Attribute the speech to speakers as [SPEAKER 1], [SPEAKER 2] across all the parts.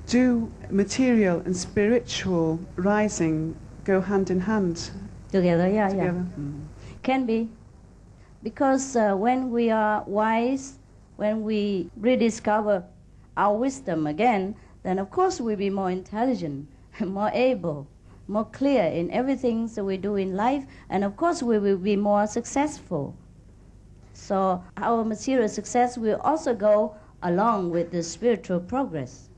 [SPEAKER 1] Do material and spiritual rising go hand in hand?
[SPEAKER 2] Together, yeah.
[SPEAKER 1] Together?
[SPEAKER 2] Can be. Because when we are wise, when we rediscover our wisdom again, then of course we'll be more intelligent, more able, more clear in everything that we do in life, and of course we will be more successful. So our material success will also go along with the spiritual progress.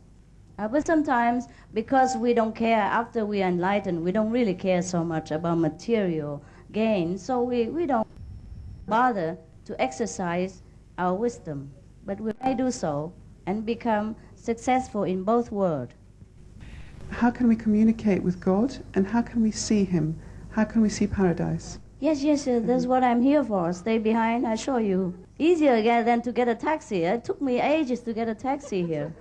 [SPEAKER 2] But sometimes, because we don't care after we are enlightened, we don't really care so much about material gain, so we don't bother to exercise our wisdom. But we may do so and become successful in both worlds.
[SPEAKER 1] How can we communicate with God, and how can we see Him? How can we see paradise?
[SPEAKER 2] Yes, that's what I'm here for. Stay behind, I show you. Easier than to get a taxi. It took me ages to get a taxi here.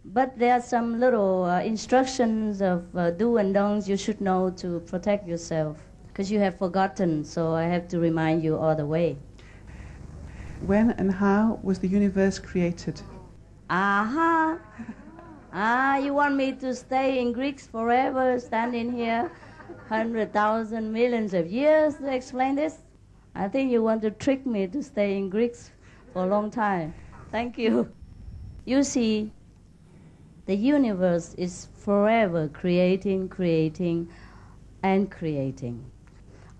[SPEAKER 2] But there are some little instructions of do and don'ts you should know to protect yourself, because you have forgotten, so I have to remind you all the way.
[SPEAKER 1] When and how was the universe created?
[SPEAKER 2] Aha! You want me to stay in Greeks forever, standing here 100,000 millions of years to explain this? I think you want to trick me to stay in Greeks for a long time. Thank you. You see, the universe is forever creating, and creating.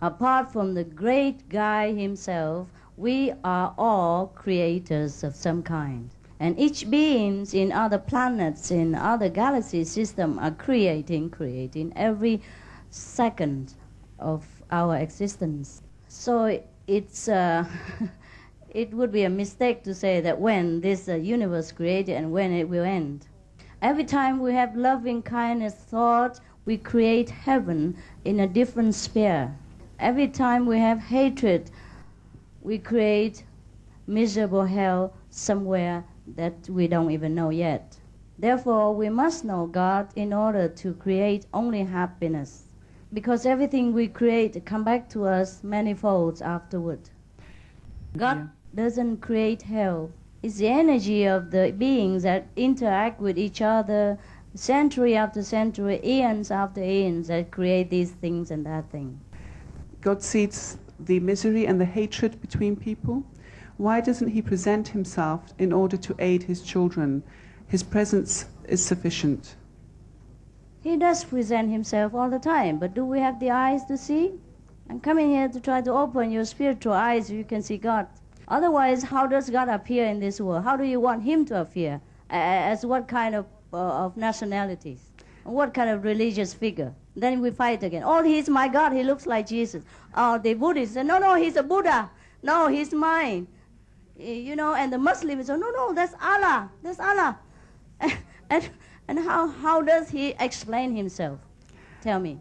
[SPEAKER 2] Apart from the great guy himself, we are all creators of some kind. And each beings in other planets, in other galaxy systems are creating every second of our existence. So it's it would be a mistake to say that when this universe created and when it will end. Every time we have loving kindness thought, we create heaven in a different sphere. Every time we have hatred, we create miserable hell somewhere that we don't even know yet. Therefore, we must know God in order to create only happiness, because everything we create come back to us manifolds afterward. God doesn't create hell. It's the energy of the beings that interact with each other century after century, eons after eons, that create these things and that thing.
[SPEAKER 1] God sees the misery and the hatred between people. Why doesn't He present Himself in order to aid His children? His presence is sufficient.
[SPEAKER 2] He does present Himself all the time, but do we have the eyes to see? I'm coming here to try to open your spiritual eyes so you can see God. Otherwise, how does God appear in this world? How do you want Him to appear? As what kind of nationalities? What kind of religious figure? Then we fight again. Oh, He's my God, He looks like Jesus. Oh, the Buddhists say, no, He's a Buddha. No, He's mine. You know, and the Muslims say, no, that's Allah. That's Allah. And how does He explain Himself? Tell me.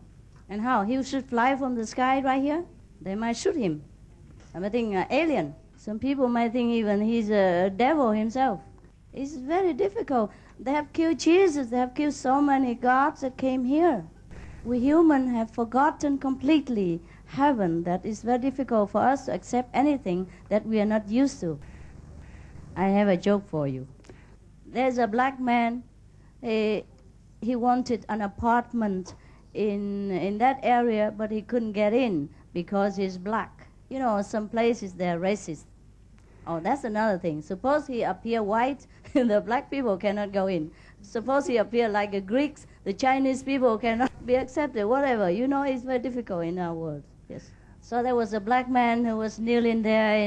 [SPEAKER 2] And how? He should fly from the sky right here? They might shoot Him. I think alien. Some people might think even He's a devil Himself. It's very difficult. They have killed Jesus. They have killed so many gods that came here. We humans have forgotten completely heaven, that it's very difficult for us to accept anything that we are not used to. I have a joke for you. There's a black man. He wanted an apartment in that area, but he couldn't get in because he's black. You know, some places they're racist. Oh, that's another thing. Suppose he appear white, the black people cannot go in. Suppose he appear like the Greeks, the Chinese people cannot be accepted, whatever. You know, it's very difficult in our world. Yes. So there was a black man who was kneeling there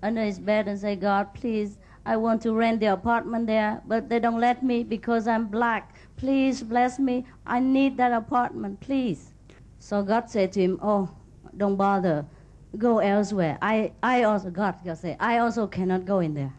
[SPEAKER 2] under his bed and said, God, please, I want to rent the apartment there, but they don't let me because I'm black. Please bless me. I need that apartment, please. So God said to him, oh, don't bother. Go elsewhere. God said, I also cannot go in there.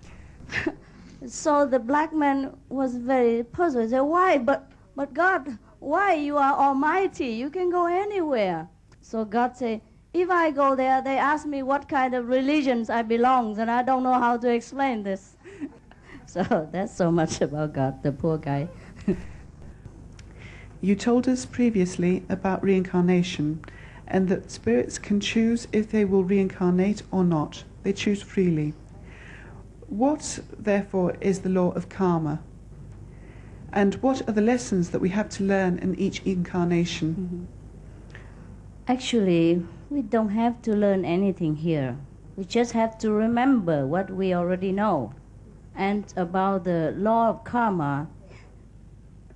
[SPEAKER 2] So the black man was very puzzled. He said, why? But God, why? You are almighty. You can go anywhere. So God said, if I go there, they ask me what kind of religions I belong, and I don't know how to explain this. So that's so much about God, the poor guy.
[SPEAKER 1] You told us previously about reincarnation, and that spirits can choose if they will reincarnate or not. They choose freely. What, therefore, is the law of karma? And what are the lessons that we have to learn in each incarnation?
[SPEAKER 2] Actually, we don't have to learn anything here. We just have to remember what we already know. And about the law of karma,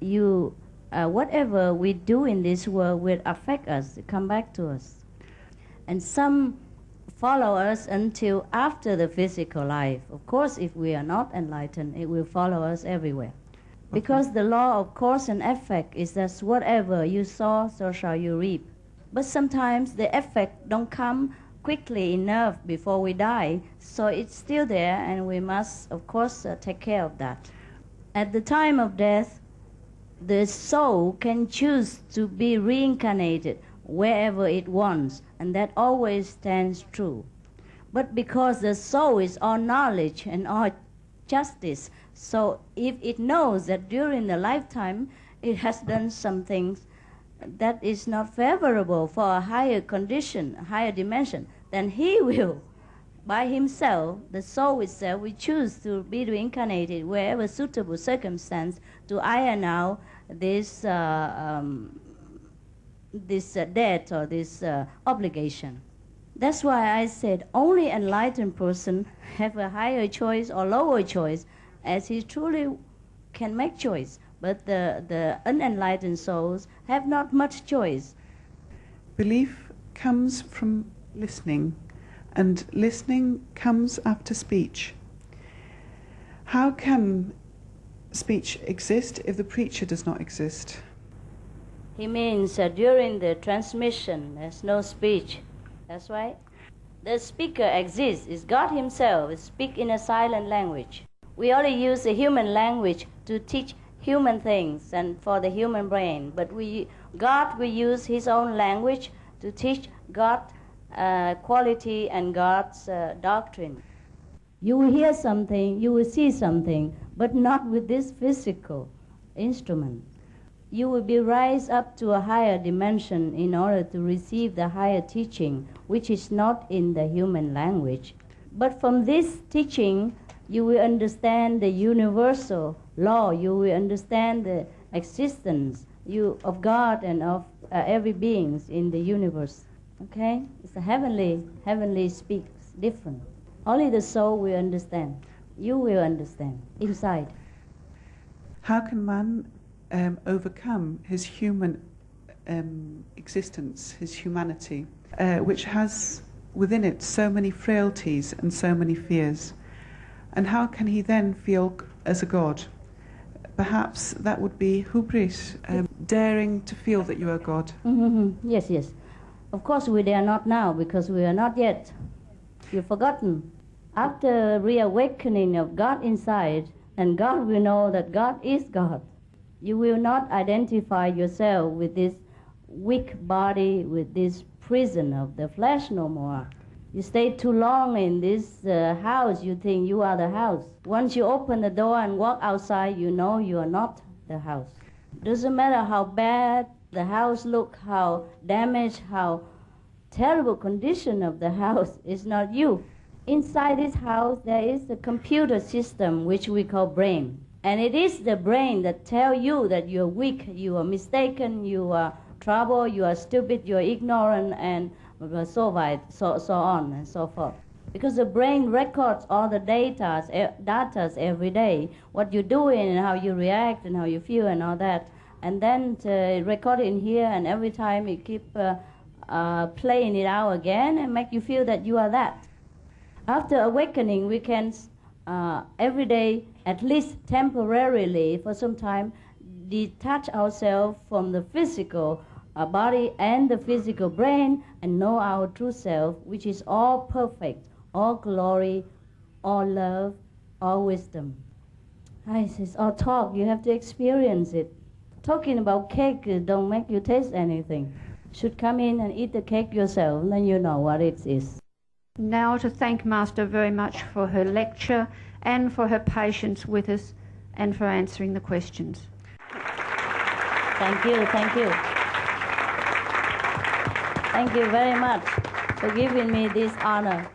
[SPEAKER 2] whatever we do in this world will affect us, come back to us. And some follow us until after the physical life. Of course, if we are not enlightened, it will follow us everywhere. Because the law of cause and effect is that whatever you sow, so shall you reap. But sometimes the effect don't come quickly enough before we die, so it's still there, and we must, of course, take care of that. At the time of death, the soul can choose to be reincarnated wherever it wants, and that always stands true. But because the soul is all knowledge and all justice, so if it knows that during the lifetime it has done some things that is not favorable for a higher condition, a higher dimension, then he will, by himself, the soul itself, will choose to be reincarnated wherever suitable circumstance to iron out this debt or this obligation. That's why I said only enlightened person have a higher choice or lower choice, as he truly can make choice. But the unenlightened souls have not much choice.
[SPEAKER 1] Belief comes from listening, and listening comes after speech. How can speech exist if the preacher does not exist?
[SPEAKER 2] He means during the transmission, there's no speech. That's right. The speaker exists. It's God himself. It speaks in a silent language. We only use the human language to teach human things and for the human brain. But God will use his own language to teach God's quality and God's doctrine. You will hear something, you will see something, but not with this physical instrument. You will be raised up to a higher dimension in order to receive the higher teaching, which is not in the human language. But from this teaching, you will understand the universal law. You will understand the existence of God and of every being in the universe. Okay? It's a heavenly speaks different. Only the soul will understand. You will understand inside.
[SPEAKER 1] How can man overcome his human existence, his humanity, which has within it so many frailties and so many fears? And how can he then feel as a God? Perhaps that would be hubris, daring to feel that you are God.
[SPEAKER 2] Mm-hmm. Yes, yes. Of course we dare not now, because we are not yet. You've forgotten. After reawakening of God inside, and God will know that God is God, you will not identify yourself with this weak body, with this prison of the flesh no more. You stay too long in this house, you think you are the house. Once you open the door and walk outside, you know you are not the house. Doesn't matter how bad the house looks, how damaged, how terrible condition of the house, is not you. Inside this house there is a computer system which we call brain. And it is the brain that tells you that you are weak, you are mistaken, you are troubled, you are stupid, you are ignorant, and so on and so forth. Because the brain records all the data every day, what you're doing and how you react and how you feel and all that. And then record it in here, and every time you keep playing it out again and make you feel that you are that. After awakening, we can every day, at least temporarily for some time, detach ourselves from the physical body and the physical brain and know our true self, which is all perfect, all glory, all love, all wisdom. It's all talk. You have to experience it. Talking about cake don't make you taste anything. Should come in and eat the cake yourself, then you know what it is.
[SPEAKER 3] Now to thank Master very much for her lecture and for her patience with us and for answering the questions.
[SPEAKER 2] Thank you, thank you. Thank you very much for giving me this honor.